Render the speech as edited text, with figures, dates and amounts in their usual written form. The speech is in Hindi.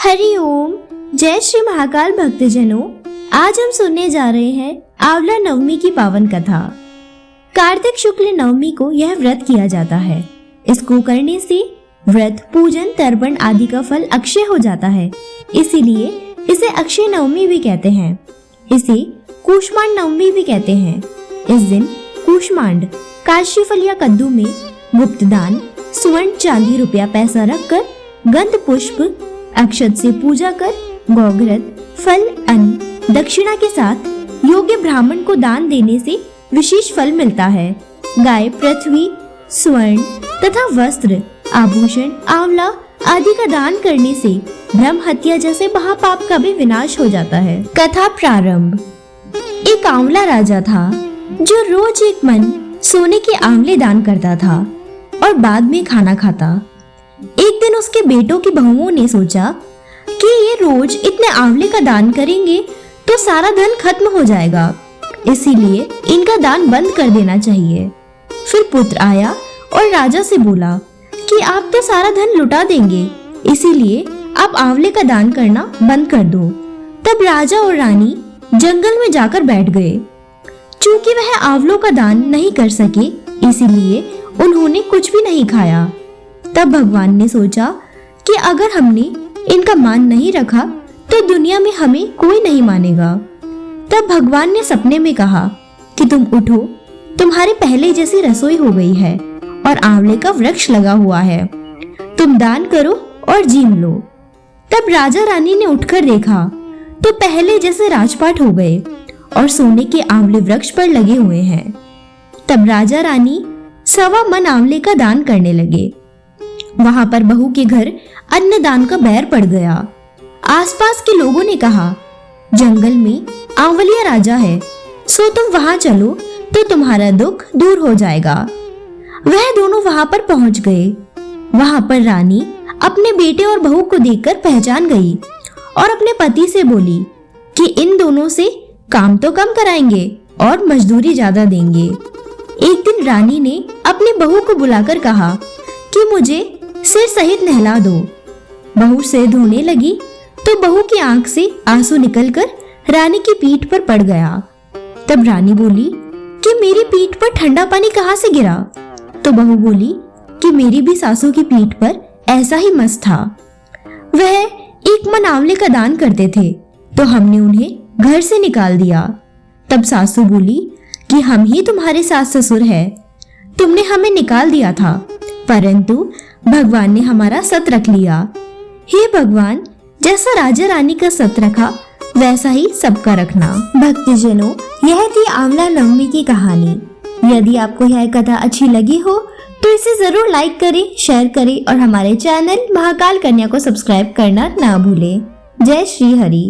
हरि ओम। जय श्री महाकाल भक्तजनों, आज हम सुनने जा रहे हैं आंवला नवमी की पावन कथा। कार्तिक शुक्ल नवमी को यह व्रत किया जाता है। इसको करने से व्रत, पूजन, तर्पण आदि का फल अक्षय हो जाता है, इसीलिए इसे अक्षय नवमी भी कहते हैं। इसे कूष्मांड नवमी भी कहते हैं। इस दिन कूष्मांड काशी फल या कद्दू में गुप्त दान, स्वर्ण, चांदी, रुपया, पैसा रखकर गंध पुष्प अक्षत से पूजा कर गौघृत, फल, अन्न, दक्षिणा के साथ योग्य ब्राह्मण को दान देने से विशेष फल मिलता है। गाय, पृथ्वी, स्वर्ण तथा वस्त्र, आभूषण, आंवला आदि का दान करने से ब्रह्म हत्या जैसे महापाप का भी विनाश हो जाता है। कथा प्रारंभ। एक आंवला राजा था जो रोज एक मन सोने के आंवले दान करता था और बाद में खाना खाता। एक दिन उसके बेटों की बहुओं ने सोचा कि ये रोज इतने आंवले का दान करेंगे तो सारा धन खत्म हो जाएगा, इसीलिए इनका दान बंद कर देना चाहिए। फिर पुत्र आया और राजा से बोला कि आप तो सारा धन लुटा देंगे, इसीलिए आप आंवले का दान करना बंद कर दो। तब राजा और रानी जंगल में जाकर बैठ गए। चूंकि वह आंवलों का दान नहीं कर सके, इसीलिए उन्होंने कुछ भी नहीं खाया। तब भगवान ने सोचा कि अगर हमने इनका मान नहीं रखा तो दुनिया में हमें कोई नहीं मानेगा। तब भगवान ने सपने में कहा कि तुम उठो, तुम्हारे पहले जैसी रसोई हो गई है और आंवले का वृक्ष लगा हुआ है, तुम दान करो और जीम लो। तब राजा रानी ने उठकर देखा तो पहले जैसे राजपाट हो गए और सोने के आंवले वृक्ष पर लगे हुए हैं। तब राजा रानी 1.25 मन आंवले का दान करने लगे। वहां पर बहू के घर अन्नदान का बैर पड़ गया। आसपास के लोगों ने कहा, जंगल में आंवलिया राजा है, सो तुम वहां चलो तो तुम्हारा दुख दूर हो जाएगा। वह दोनों वहां पर पहुंच गए। वहां पर रानी अपने बेटे और बहू को देखकर पहचान गई और अपने पति से बोली कि इन दोनों से काम तो कम कराएंगे और मजदूरी ज्यादा देंगे। एक दिन रानी ने अपनी बहू को बुलाकर कहा कि मुझे सिर सहित नहला दो। बहू सिर धोने लगी तो बहू की आंख से आंसू निकलकर रानी की पीठ पर पड़ गया। तब रानी बोली कि मेरी पीठ पर ठंडा पानी कहाँ से गिरा? तो बहू बोली कि मेरी भी सासू की पीठ पर ऐसा ही मस था। वह 1 मन आंवले का दान करते थे तो हमने उन्हें घर से निकाल दिया। तब सासू बोली कि हम ही तुम्हारे सास ससुर है, तुमने हमें निकाल दिया था, परंतु भगवान ने हमारा सत रख लिया। हे भगवान, जैसा राजा रानी का सत रखा वैसा ही सबका रखना। भक्तजनों, यह थी आंवला नवमी की कहानी। यदि आपको यह कथा अच्छी लगी हो तो इसे जरूर लाइक करें, शेयर करें और हमारे चैनल महाकाल कन्या को सब्सक्राइब करना ना भूलें। जय श्री हरि।